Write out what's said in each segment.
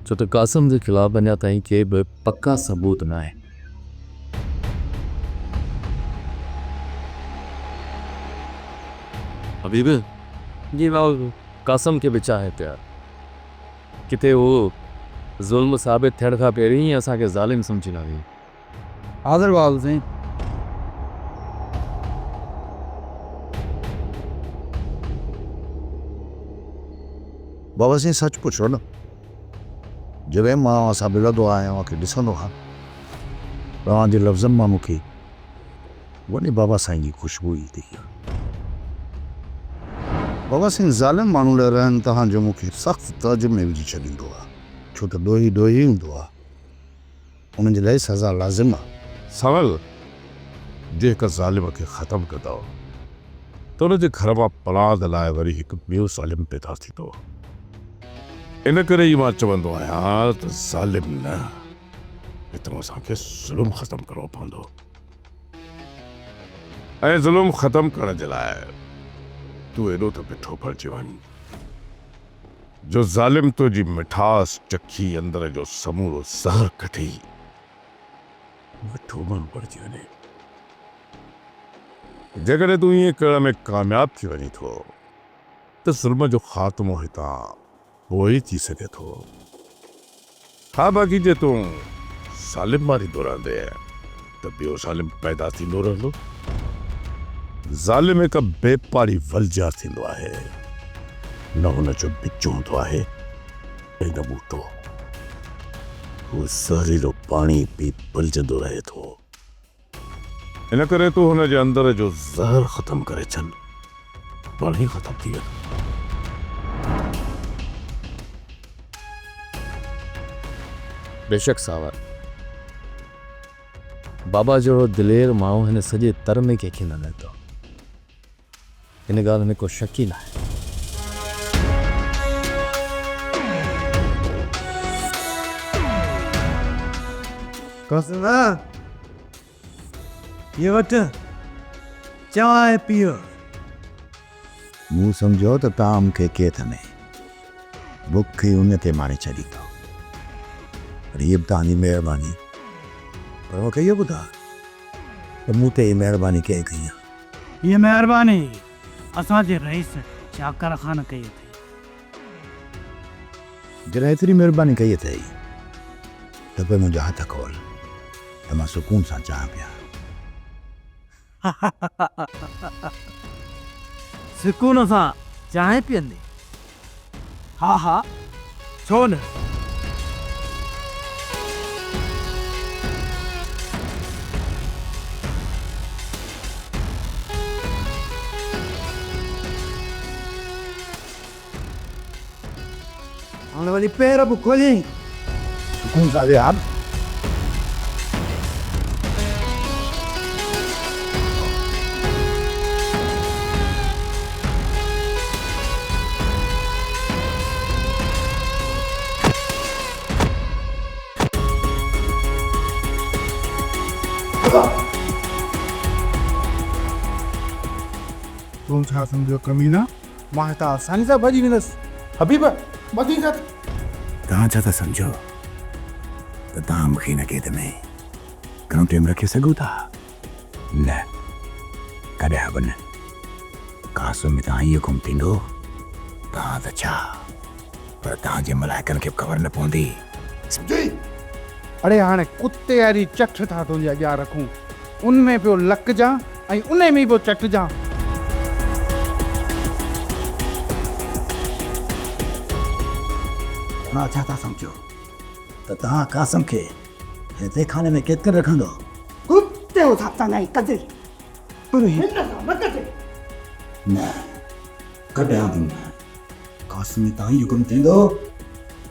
छो त कासिम जे ख़िलाफ़ अञा ताईं के बि पक्का सबूत न आहे। हबीब जी बाबू कासिम खे बि चाहे पिया, किथे उहो ज़ुल्म साबित थियण खां पहिरीं ई असांखे ज़ालिम सम्झी लाही। हाज़िर बाबू साईं। बाबा साईं सच पुछो न, जॾहिं मां असां मिलंदो आहियां खे ॾिसंदो आहियां तव्हांजे लफ़्ज़नि मां मूंखे वॾे बाबा साईं जी ख़ुशबू ईंदी आहे। बाबा साईं ज़ालिम माण्हू लाइ रहनि तव्हांजो मूंखे सख़्तु तर्ज में विझी छॾींदो आहे, छो त ॾोही ॾोही हूंदो आहे, उन्हनि जे लाइ सज़ा लाज़िम आहे। सवाल जेकर ज़ालिम खे ख़तमु कंदो त उनजे घर मां पलाद लाइ वरी हिकु ॿियो ज़ालिम पैदा थींदो। इन करे ई मां चवंदो आहियां त ज़ालिम न, हितां असांखे ज़ुल्म ख़तमु करणो पवंदो। ऐं ज़ुल्म ख़तमु करण जे लाइ तूं एॾो त मिठो बणिजी वञ जो ज़ालिम तुंहिंजी मिठास चखी अंदर जो समूरो ज़हर कढी मिठो माण्हू बणिजी वञे। जेकॾहिं तूं ईअं करण में कामयाब थी वञी थो त ज़ुल्म जो ख़ात्मो हितां पोइ थी सघे थो। हा, बाक़ी जे तूं ज़ालिम मारींदो रहंदे त ॿियो ज़ालिम पैदा थींदो रहंदो। ज़ालिम हिकु बेपारी वलजार थींदो आहे, न हुनजो बिच हूंदो आहे ऐं न ॿूटो। हू ज़हरीलो पाणी पी पलजंदो रहे थो। इन करे तूं हुनजे अंदर जो ज़हर ख़तमु करे छॾ, पाणी ख़तमु थी वेंदो। बेशक सावर, बाबा जहिड़ो दिलेर माण्हू हिन सॼे तर में कंहिंखे न मिलंदो, हिन ॻाल्हि में को शक ई न आहे। कासिम ये वटि चांहि पीओ। मूं सम्झो त तव्हां मूंखे केथ में बुख ई उन ते मारे छॾींदो, पर इहा बि तव्हांजी महिरबानी। पर मूंखे इहो ॿुधा त मूं ते महिरबानी कंहिं कई आहे? ये महिरबानी असांजे रईस शाकर ख़ान कई अथई। जॾहिं एतिरी महिरबानी कई अथई त पोइ मुंहिंजा हथ खोल त मां सुकून सां चाहियां पिया। सुकून सां चांहि पीअंदे? हा हा, छो न। हाणे वरी पेर बि खोलियईं। सुकून सां यार। तूं छा सम्झो कमीना? मां हितां आसानी सां भॼी वेंदुसि। हबीब बदी कर। तव्हां छा था सम्झो त तव्हां मूंखे हिन क़ैद में घणो टाइम रखे सघो था? न, कॾहिं बि न। कासिम में तव्हां इहो कमु थींदो तव्हां त छा, पर तव्हांजे मलाइकनि खे ख़बर न पवंदी, सम्झी? अड़े हाणे कुते वारी चठ था तुंहिंजे अॻियां रखूं, उन में पियो लकजां ऐं उन में पियो चटजां। तव्हां छा था सम्झो त तव्हां कासिम खे हिते खाने में कैद करे रखंदो? कुते हो साता नहीं कदे, पर हिन सां न कदे। न, कॾहिं बि न। कासिम में तव्हां इहो कमु थींदो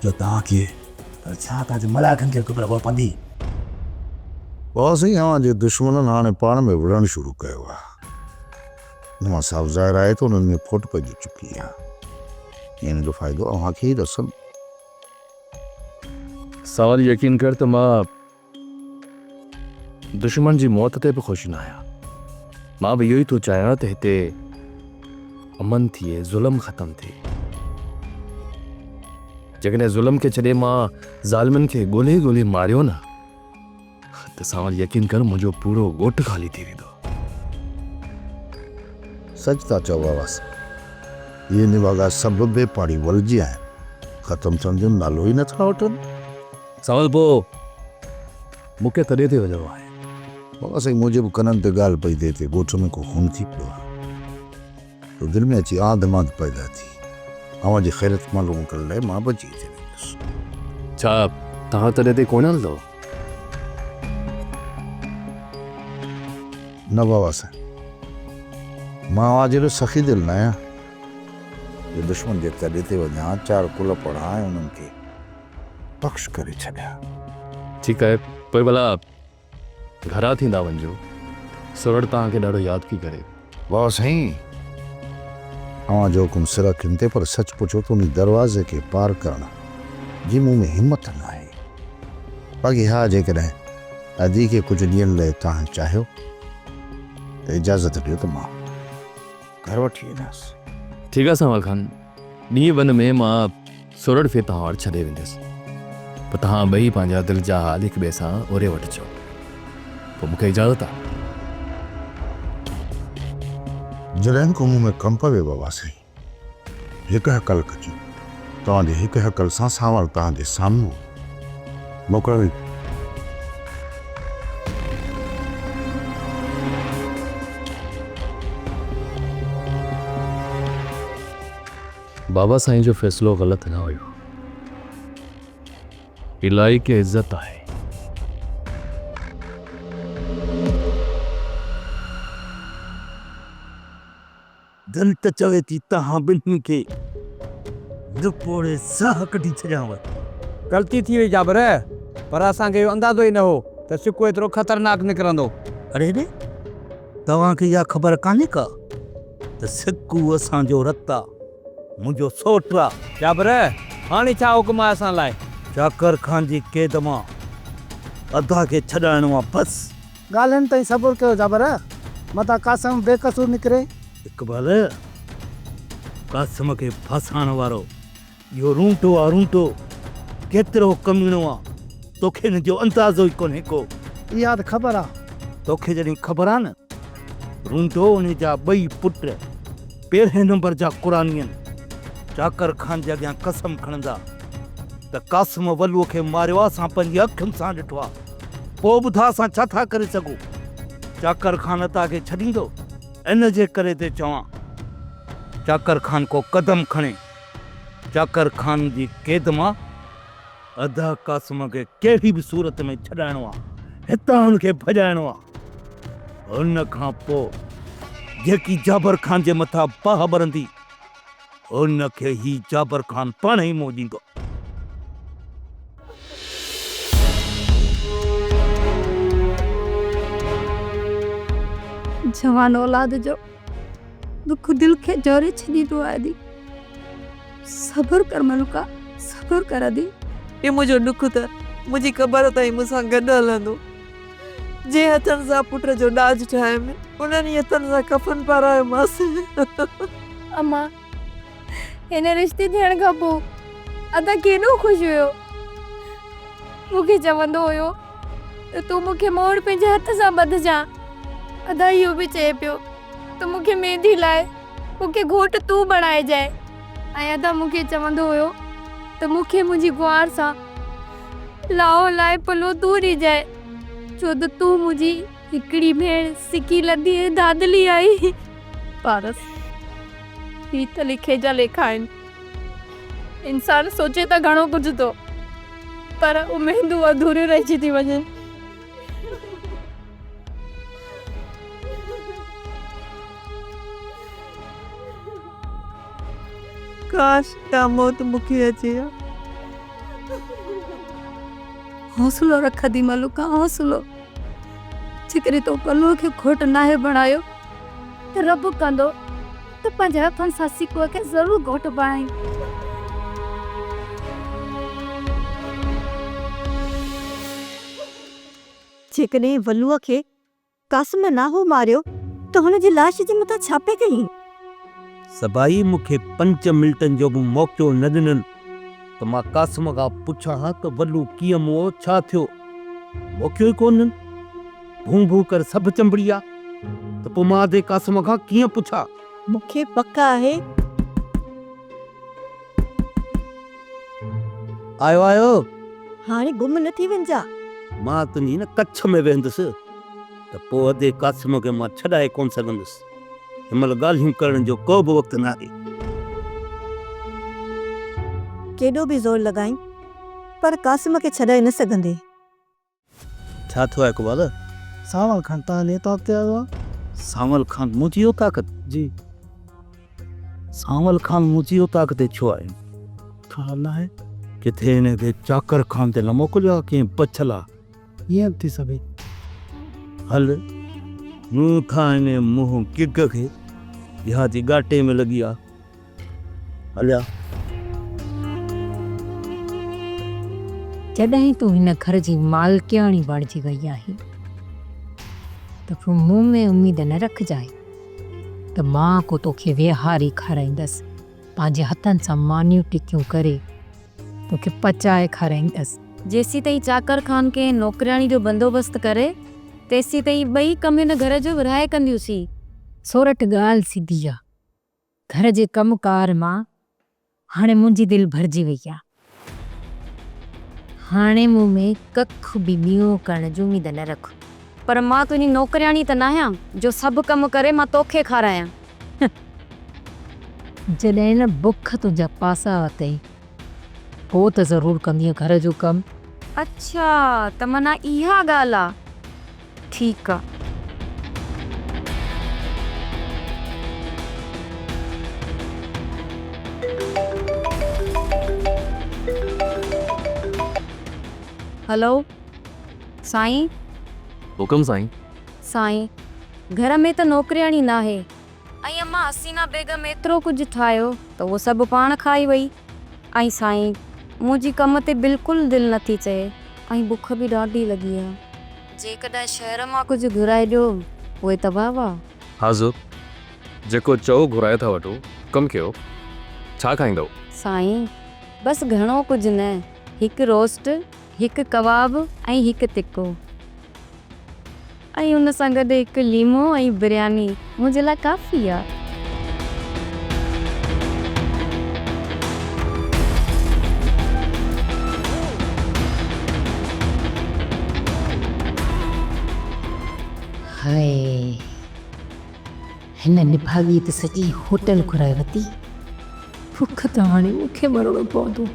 जो तव्हांखे पर छा तव्हांजे मलाइकनि खे ख़बर पवंदी? बस ई अव्हांजे दुश्मननि हाणे पाण में विढ़णु शुरू कयो आहे। मां साफ़ ज़ाहिर आहे त उन्हनि में फुट पइजी चुकी आहे। हिन जो फ़ाइदो अव्हांखे ई रसनि। सवाल यकीन कर त मां दुश्मन जी मौत ते बि ख़ुशि न आहियां। मां बि इहो ई थो चाहियां त हिते अमन थिए, ज़ुल्म ख़तमु थिए। जकॾहिं ज़ुल्म खे छॾे मां ज़ालिमनि खे ॻोल्हे ॻोल्हे मारियो न त सां यकीन कर मुंहिंजो पूरो ॻोठ ख़ाली थी वेंदो। सच था चओ बाबा साहब, इहे निवागा सभु बेपाड़ी वलजी आहिनि, ख़तमु थियण जो नालो ई नथा वठनि। सवाल पोइ मूंखे तॾहिं ते वञिणो आहे। बाबा साईं मुंहिंजे बि कननि ते ॻाल्हि पई थिए ते ॻोठ में को खून थी पियो आहे, तो दिलि में अची आदमाद पैदा थी। अव्हां जी ख़ैरत मालूम करण लाइ मां बची थी वेंदुसि। छा तव्हां तॾहिं ते कोन हलंदो? न बाबा साईं, मां अव्हां जहिड़ो सख़ी दिलि न आहियां जो दुश्मन जे तॾे ते वञा, 4 कुल पढ़ा ऐं उन्हनि खे बख़्श करे छॾिया। ठीकु आहे, पोइ भला घरां थींदा वञिजो, सुरड़ तव्हांखे ॾाढो यादि थी करे। बाबा साईं, अव्हां जो हुकुम सिर अखियुनि ते, पर सच पुछो त उन दरवाज़े खे पार करण जी मूं में हिमत न आहे। बाक़ी हा, जेकॾहिं अदी खे कुझु ॾींहंनि लाइ तव्हां चाहियो त इजाज़त ॾियो त मां घर वठी वेंदासीं। ठीकु आहे सावल ख़ान, ॾींहं वन में मां सुरड़ खे तव्हां वटि छॾे वेंदुसि, पोइ तव्हां ॿई पंहिंजा दिलि जा हाल हिक ॿिए सां ओरे वठिजो। पोइ मूंखे इजाज़त आहे। जॾहिं को मूं में कमु पवे बाबा साईं, हिकु हकल कजो, तव्हांजे हिकु हकल सां सावल तव्हांजे साम्हूं मोकिलियो। बाबा साईं जो फ़ैसिलो ग़लति न हुयो, इलाही खे इज़त आहे। दिलि त चवे थी तव्हां ॿिन्हिनि खे दुपोड़े साह कढी छॾियांव। ग़लती थी वई जाबर, पर असांखे इहो अंदाज़ो ई न हो त सिक्को एतिरो ख़तरनाक निकिरंदो। अरे रे, तव्हांखे इहा ख़बर कान्हे का त सिक्कू असांजो रतु आहे, मुंहिंजो सोटु आहे। जाबर, हाणे छा हुकुम आहे असां लाइ? चाकर खान जी कैद मां अदा खे छॾाइणो आहे बसि। ॻाल्हियुनि ताईं सबुरु कयो जाबर, मतां कासम बेकसूर निकिरे। इक़बाल, कासिम खे फासाइण वारो इहो रूंटो आहे, रूंटो केतिरो कमीणो आहे, तोखे हिन जो अंदाज़ो ई कोन्हे को। इहा त ख़बर आहे। तोखे जॾहिं ख़बर आहे न, रूंटो उन जा 2 पुट पहिरें नंबर जा क़ुरानी आहिनि। चाकर खान जे अॻियां कसम खणंदा त कासिम वलूअ खे मारियो आहे, असां पंहिंजी अखियुनि सां ॾिठो आहे। पोइ ॿुधा असां छा था करे सघूं? चाकर खान तव्हांखे छॾींदो? इन जे करे ते चवां, चाकर खान को कदम खणे। चाकर खान जी कैद मां अदा कासिम खे कहिड़ी बि सूरत में छॾाइणो आहे, हितां हुनखे भॼाइणो आहे। हुन खां पोइ जेकी जाबर खान जे मथां बाह भरंदी, हुनखे ही जाबर खान पाण ई मोड़ींदो। जवान औलाद जो दुख दिल खे जोरे छॾींदो आहे। दी सब्र कर मलुका, सब्र कर दी। ये मुंहिंजो दुख त मुंहिंजी क़बर ताईं मूंसां गॾु हलंदो। जे हथनि सां पुट जो ॾाज ठाहियमि, उन्हनि हथनि सां कफन पारायोमांसि। अम्मा, हिन रिश्ते थियण खां पोइ अदा केॾो ख़ुशि हुयो। मूंखे चवंदो हुयो त तूं मूंखे मोड़ पंहिंजे हथ सां ॿधजां। अदा इहो बि चए पियो त मूंखे मेहंदी लाइ मूंखे घोट तूं बणाइजांइ। ऐं अदा मूंखे चवंदो हुयो त मूंखे मुंहिंजी गुआर सां लाओ लाइ पलो तूं ॾिजांइ, छो त तूं मुंहिंजी हिकिड़ी भेण सिकी लधी ऐं दादली आई। पारस, ही त लिखे जा लेखा आहिनि। इंसान सोचे त घणो कुझु थो, पर उमेदूं अधूरियूं रहिजी थी वञनि। काश का मौत मूंखे अचे हा। हौसलो रख दी मलुका, हौसलो। जेकॾहिं तो पलूअ खे घोट नाहे बणायो त रब कंदो त पंहिंजे हथनि सां सिक्को खे ज़रूरु घोट बणाई। जेकॾहिं वलूअ खे कासिम ना हो मारियो त हुन जी लाश जे मथां छा पे कई? सभाई मूंखे 5 मिंटनि जो बि मौक़ो न ॾिननि त मां कासिम खां पुछां हा त वल्लू कीअं मुओ छा थियो मोकियो ई कोन भूं भूं करे सभु चंबड़ी विया त पोइ मां दे कासिम खां कीअं पुछां मूंखे पक आहे आयो आयो हाणे गुम न थी वञजा। मां तुंहिंजी न कच्छ में वेंदुसि त पोइ अधे कासिम खे मां छॾाए कोन सघंदुसि हिनमहिल ॻाल्हियूं करण जो को बि वक़्तु न आहे। केॾो बि ज़ोर लॻाई पर कासिम खे छॾाए न सघंदे। छा थियो आहे इक़बाल? सावल खान तव्हां नेता ते आयो आहे? सांवल खान मुंहिंजी ताक़त जी सांवल खान मुंहिंजी ताक़त छो आहे? ख़्याल आहे किथे हिनखे चाकर खान ते न मोकिलियो आहे कंहिं पछल आहे ईअं थी सघे। हल मूं खां हिन मुंहुं किक खे इहा थी घाटे में लॻी आहे हलिया। जॾहिं तूं हिन घर जी मालकियाणी बणिजी वई आहीं त पोइ मूं में उमेद न रखजांइ त मां को तोखे वेहारी खाराईंदसि पंहिंजे हथनि सां मानियूं टिकियूं करे तोखे पचाए खाराईंदसि। जेसी ताईं चाकर खान खे नौकराणी जो बंदोबस्तु करे तेसी ताईं ॿई कम हिन घर जो विराए कंदियूंसीं। सोरठ ॻाल्हि सिधी आहे। घर जे कमुकार मां हाणे मुंहिंजी दिलि भरिजी वई आहे। हाणे मूं में कख बि ॿियो करण जी उमेद न रख। पर मां तुंहिंजी नौकराणी त न आहियां जो सभु कम करे मां तोखे खारायां। जॾहिं न बुख तुंहिंजा पासा अथई पोइ त ज़रूरु कंदीअ घर जो कमु। अच्छा त माना इहा ॻाल्हि आहे। ठीकु आहे। हेलो साईं। हुकुम साईं। साईं घर में त नौकराणी न आहे ऐं अम्मा हसीना बेगम एतिरो कुझु ठाहियो त उहो सभु पाण खाई वई। ऐं साईं मुंहिंजी कम ते बिल्कुलु दिलि नथी चए ऐं बुख बि ॾाढी लॻी आहे। जेकॾहिं शहर मां कुझु घुराए ॾियो उहे त वाह वाह। हाज़ुर जेको चओ घुराए था वठो कमु कयो छा खाईंदव? साईं बसि घणो कुझु न हिकु रोस्ट हिकु कबाब ऐं हिकु तिको ऐं उन सां गॾु हिकु लीमो ऐं बिरयानी मुंहिंजे लाइ काफ़ी आहे। हाय हिन निभागी त सॼी होटल घुराए वरिती। भुख त हाणे मूंखे मरणो पवंदो।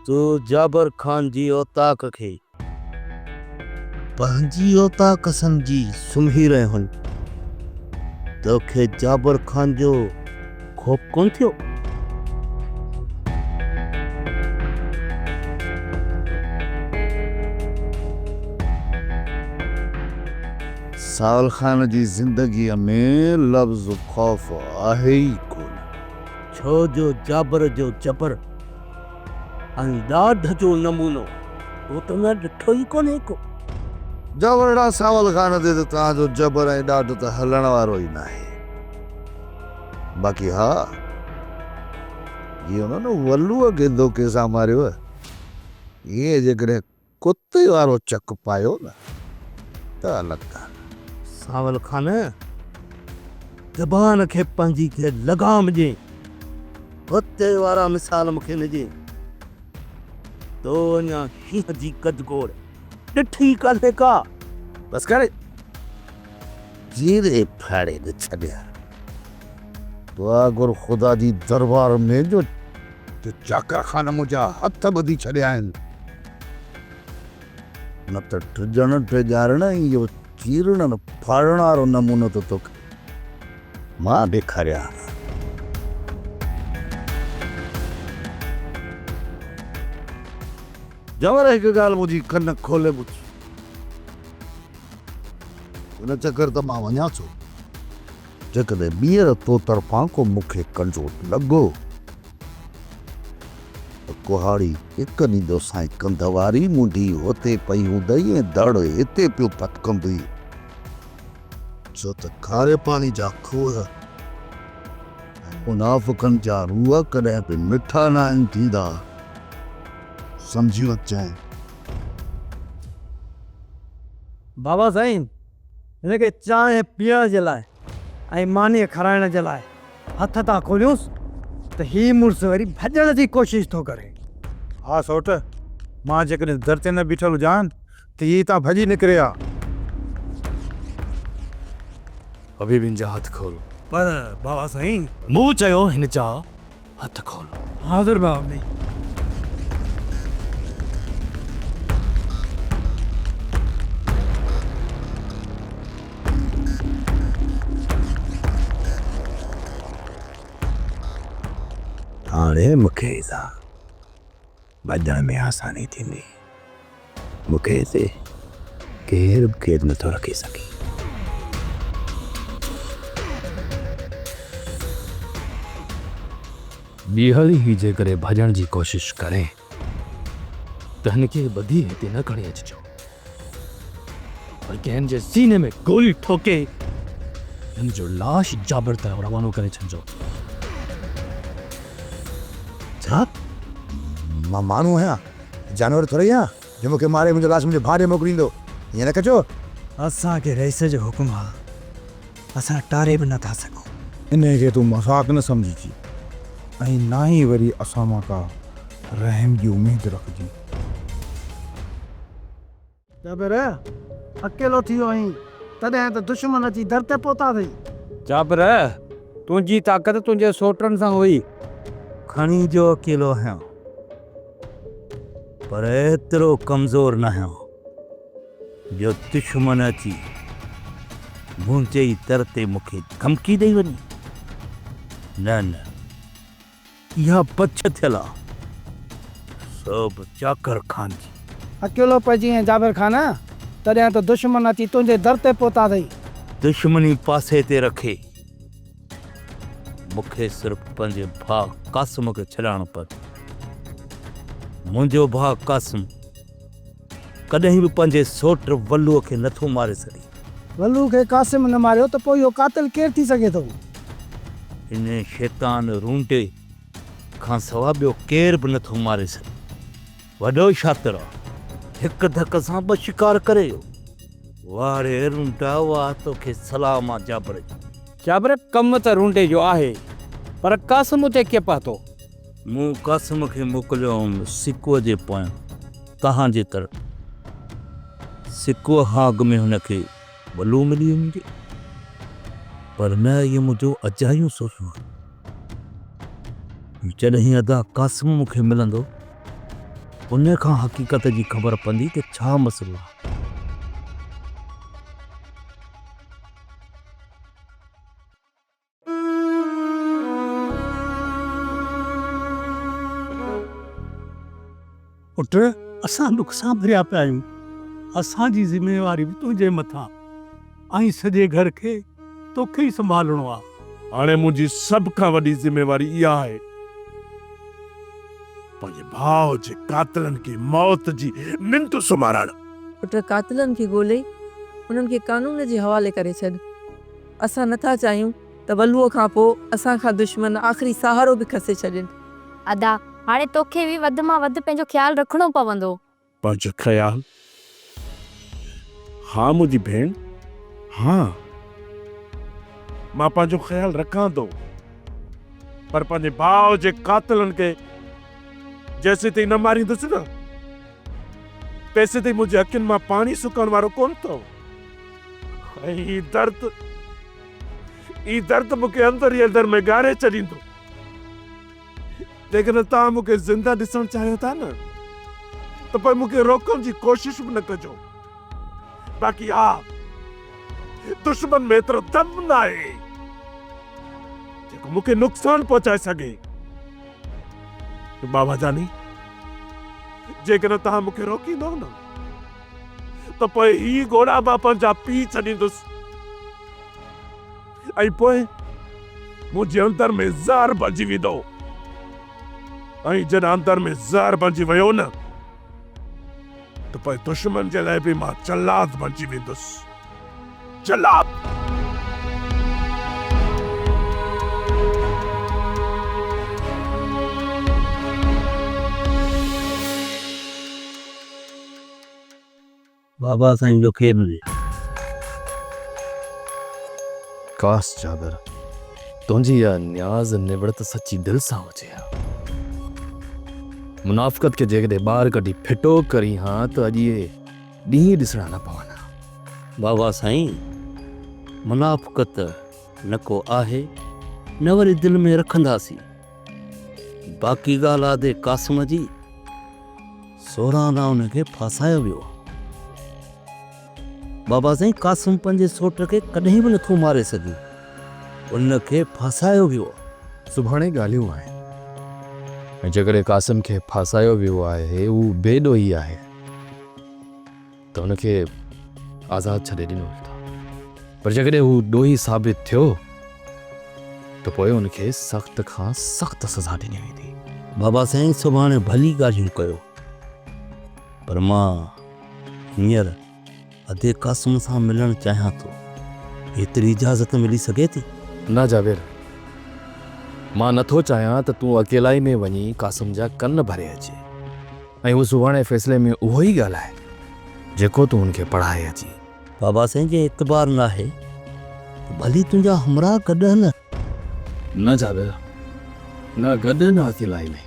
तो जाबर खान जी औताक खे पंहिंजी औताक सम्झी सुम्ही रहियो हुन तोखे जाबर खान जो ख़ौफ़ कोन थियो? सावल खान जी ज़िंदगीअ में लफ़्ज़ ख़ौफ़ आहे ई कोन। छो जो जाबर जो जबर ऐं ॾाढ जो नमूनो उहो त न ॾिठो ई कोन्हे को। जबरड़ा सावल खान ते त तव्हांजो जबर ऐं ॾाढ त हलण वारो ई न आहे। बाक़ी हा इहो न वल्लूअ खे धोखे सां मारियो इहे जेकॾहिं कुते वारो चक पायो न त अलॻि ॻाल्हि। सावल खान ज़बान खे पंहिंजी खे लगाम ॾे कुते वारा मिसाल मूंखे न ॾे तो अञा हीअं जी कदगोड़ ॾिठी कान्हे का। बस करे जीरे फाड़े न छॾिया दुआ गुर ख़ुदा जी दरबार में जो चाकर खान मुंहिंजा हथ ॿधी छॾिया आहिनि न त टिजण टिजारण इहो चीरण फाड़ण वारो नमूनो त तोखे मां ॾेखारिया। जवर हिकु ॻाल्हि मुंहिंजी कन खोले ॿुध हिन चकर त मां वञा थो जेकॾहिं ॿीहर तो तरफ़ां को मूंखे कंजो लॻो त कुहाड़ी हिकु ॾींदो साईं कंधवारी मुंडी हुते पई हूंदई ऐं दड़ हिते पियो फटकंदी छो त खारे पाणी जा खूह ऐं मुनाफ़िक़नि जा रूह कॾहिं बि मिठा न आहिनि थींदा, सम्झी वठजांइ। बाबा साईं, हिनखे चांहि पीअण जे लाइ ऐं मानी खाराइण जे लाइ हथ था खोलियूंसि त ही मुड़ुसु वरी भॼण जी कोशिशि थो करे। हा सोट, मां जेकॾहिं दर ते न बीठल हुजां त इहे तां भॼी निकिरे हा। अभी बिन जा हथ खोल। पर बाबा साईं, मूं चयो हिन जा हथ खोल। हाज़िर बाबा जी। हाणे मूंखे भॼण में आसानी थींदी। मूंखे हिते केरु बि केरु नथो रखी सघे। ॿीहर ही जेकॾहिं भॼण जी कोशिश करे त हिनखे ॿधी हिते न खणी अचिजो, बल्कि हिन जे सीने में गोली ठोके हिन जो लाश जाबिर तरफ़ रवानो करे छॾिजो। छा? मां माण्हू आहियां, जानवर थोरी आहियां जो मूंखे मारे मुंहिंजो लाश मुंहिंजे भाउ ॾे मोकिलींदो। ईअं न कजो। असांखे रईस जो हुकुम आहे, असां टारे बि नथा सघूं। इनखे तूं मज़ाक न सम्झिजी ऐं ना ई वरी असां मां का रहम जी उमेद रखिजी। जाबिर, अकेलो थी वियो आहीं, तॾहिं त दुश्मन अची दर ते पहुता अथई। जाबिर, तुंहिंजी ताक़त तुंहिंजे सोटनि सां हुई। खणी जो अकेलो आहियां, पर एतिरो कमज़ोर न आहियां जो दुश्मन अची मुंहिंजे ई दर ते मूंखे धमकी ॾेई वञे। न न, इहा पछ थियल आहे सभु चाकर खान जी। अकेलो पइजी ऐं जाबिर खान, तॾहिं त दुश्मन अची तुंहिंजे दर ते पहुता अथई। दुश्मनी पासे ते रखे मूंखे सिर्फ़ु पंहिंजे भाउ क़ासिम खे छॾाइणो पए। मुंहिंजो भाउ क़ासिम कॾहिं बि पंहिंजे सोट वल्लूअ खे नथो मारे सघे। वल्लू खे क़ासिम न मारियो त पोइ इहो कातिल केरु थी सघे थो? इन शैतान रूंडे खां सवाइ ॿियो केरु बि नथो मारे सघे। वॾो शातिर आहे, हिकु धक सां ॿ शिकार करे। वारे रूंडा, वाह तोखे सलाम आहे जाबिर। जाबिर, कमु त रूंडे जो आहे, पर क़ासिम ते कीअं पहुतो? मूं क़ासिम खे मोकिलियो हुउमि सिकुअ जे पोयां तव्हांजे तरफ़। सिकुअ खां अॻु में हुनखे वल्लू मिली वञे, पर न, इहो मुंहिंजो अजायूं सोचो आहे। जॾहिं अदा क़ासिम मूंखे मिलंदो, उन खां हक़ीक़त जी ख़बर पवंदी त छा मसइलो आहे। पुट, असां दुख सां भरिया पिया आहियूं। असांजी ज़िमेवारी बि तुंहिंजे मथां, ऐं सॼे घर खे तोखे ई संभालणो आहे। हाणे मुंहिंजी सभ खां वॾी ज़िमेवारी इहा आहे, पंहिंजे भाउ जे कातिलनि खे मौत जी निंड सुम्हारणु। पुट, कातिलनि खे ॻोल्हे उन्हनि खे कानून जे हवाले करे छॾ। असां नथा चाहियूं त वल्लूअ खां पोइ असां खां दुश्मन आख़िरी सहारो बि खसे छॾनि। अदा, हाणे तोखे बि वधि मां वधि पंहिंजो ख़्यालु रखिणो पवंदो। पंहिंजो ख़्यालु? हा मुंहिंजी भेण, हा मां पंहिंजो ख़्यालु रखां थो, पर पंहिंजे भाउ जे कातिलनि खे जैसे ताईं न मारींदुसि न, तैसे ताईं मुंहिंजे अखियुनि मां पाणी सुकण वारो कोन अथव। ऐं ही दर्द मूंखे अंदरि ई अंदरि में ॻारे छॾींदो। जेकॾहिं तव्हां मूंखे ज़िंदा ॾिसणु चाहियो था न, त पोइ मूंखे रोकण जी कोशिश बि न कजो। बाक़ी हा, दुश्मन में एतिरो दम न आहे जेको मूंखे नुक़सान पहुचाए सघे। बाबा जानी, जेकॾहिं तव्हां मूंखे रोकींदो न, त पोइ ही घोड़ा मां पंहिंजा पी छॾींदुसि, ऐं पोइ मुंहिंजे अंदर में ज़हर भरिजी वेंदो। ऐं जॾहिं अंदर में ज़हर बणिजी वियो न, त पोइ दुश्मन जे लाइ बि मां जल्लाद बणिजी वेंदुसि। जल्लाद। बाबा साईं जो खेल हुजे। काश जाबिर तुंहिंजी इहा न्याज़ निवड़त सची दिल सां हुजे हा। मुनाफ़िक़त खे जेकॾहिं ॿाहिरि कढी फिटो करी हा त अॼु इहे ॾींहं ॾिसणा न पवनि हा। बाबा साईं मुनाफ़िक़त न को आहे न वरी दिलि में रखंदासीं। बाक़ी ॻाल्हि आहे क़ासिम जी, 16 ना उनखे फासायो वियो। बाबा साईं क़ासिम पंहिंजे सोट खे कॾहिं बि नथो मारे सघे, उनखे फासायो वियो। सुभाणे ॻाल्हियूं आहिनि ऐं जेकॾहिं क़ासिम खे फासायो वियो आहे उहो बेॾोही आहे त हुनखे आज़ादु छॾे ॾिनो वेंदो। पर जेकॾहिं हू ॾोही साबित थियो त पोइ हुनखे सख़्त खां सख़्त सज़ा ॾिनी वेंदी। बाबा साईं सुभाणे भली ॻाल्हियूं कयो, पर मां हींअर अधे क़ासिम सां मिलणु चाहियां थो। एतिरी इजाज़त मिली सघे थी? न जाबिर, मां नथो चाहियां त तूं अकेलाई में वञी क़ासिम जा कन भरे अचे ऐं उहो सुभाणे फ़ैसिले में उहो ई ॻाल्हाए जेको तूं हुनखे पढ़ाए अची। बाबा साईं जे एतबार न आहे भली तुंहिंजा हमरा गॾु न। न जाबिर, न गॾु न अकेलाई में,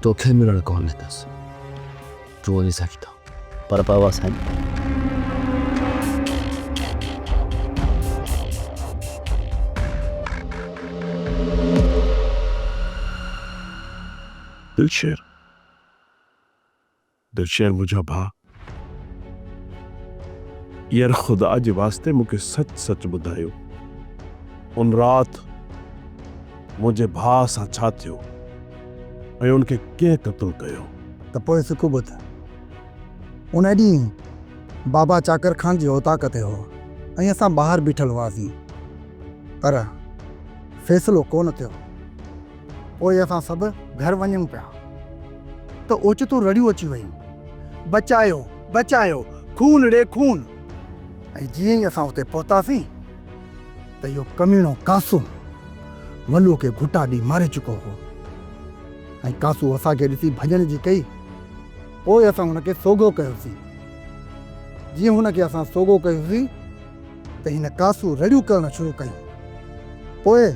तोखे मिलणु कोन वेंदुसि, तूं वञी सघी थो। पर बाबा साईं दिलशेर मुझा भा, यार खुदा जे वास्ते मूंखे सच सच ॿुधायो, उन रात मुंहिंजे भाउ सां छा थियो ऐं उनखे कंहिं क़त्ल कयो? त पोइ सुखु ॿुध। उन ॾींहुं बाबा चाकर खान जी औताक ते हो ऐं असां ॿाहिरि बीठल हुआसीं, पर फ़ैसिलो कोन थियो। पोइ असां सभु घर वञूं पिया त ओचितूं रड़ियूं अची वयूं, बचायो बचायो, खून ॾे खून। ऐं जीअं ई असां उते पहुतासीं त इहो कमीणो कासू वलूअ खे घुटा ॾेई मारे चुको हो ऐं कासू असांखे ॾिसी भॼण जी कई। पोइ असां हुनखे सोगो कयोसीं। जीअं हुनखे असां सोगो कयोसीं त हिन कासू रड़ियूं करणु शुरू कयूं। पोइ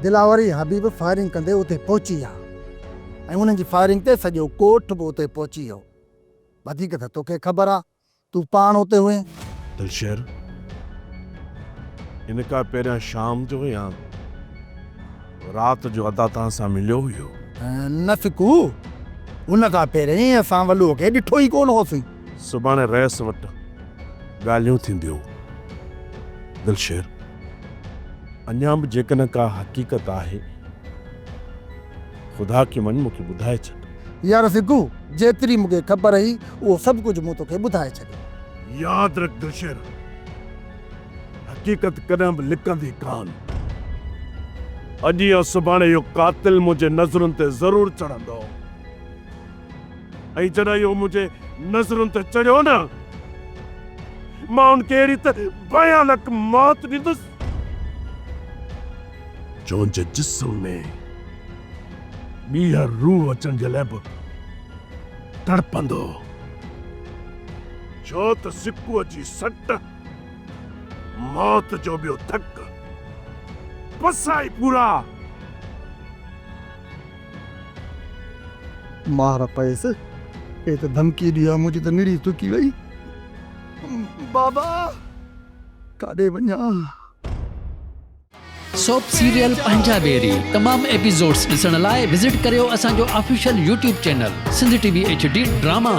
दिलावरी हबीब फायरिंग कंदे उते पहुची विया ऐं उन्हनि जी फायरिंग ते सॼो कोठ बि उते पहुची वियो। वधीक त तोखे ख़बर आहे, तूं पाण उते हुए। दिलशेर, इन खां पहिरियां शाम जो या रात जो अदा तव्हां सां मिलियो हुयो? न फिकू, उन खां पहिरियों असां वलूअ खे ॾिठो ई कोन होसीं। सुभाणे रहिस वटि ॻाल्हियूं थींदियूं। दिलशेर, अञा बि जेकॾहिं का हक़ीक़त आहे ख़ुदा खे मन मूंखे ॿुधाए छॾ। यार फिकू, जेतिरी मूंखे ख़बर हुई उहो सभु कुझु मूं तोखे ॿुधाए छॾियो। यादि रख दिलशेर, हक़ीक़त कॾहिं बि लिकंदी कान। अॼु या सुभाणे इहो कातिल मुंहिंजे नज़रुनि ते ज़रूरु चढ़ंदो ऐं जॾहिं इहो मुंहिंजे नज़रुनि ते चढ़ियो न, मां उनखे अहिड़ी त भयानक मौत ॾींदुसि जो जे जिस्म में ॿीहर रूह अचण जे लाइ बि तड़पंदो। छो त सिकुअ जी सट मौत जो ॿियो धक पसाई पूरा। मार पैस हे त धमकी ॾिया, मुंहिंजी त निड़ी तुकी वई। बाबा काॾे वञा? सोप सीरियल पंजाबेरी तमाम एपिसोड्स ॾिसण लाइ विज़िट करियो असांजो official YouTube channel Sindh TV HD drama.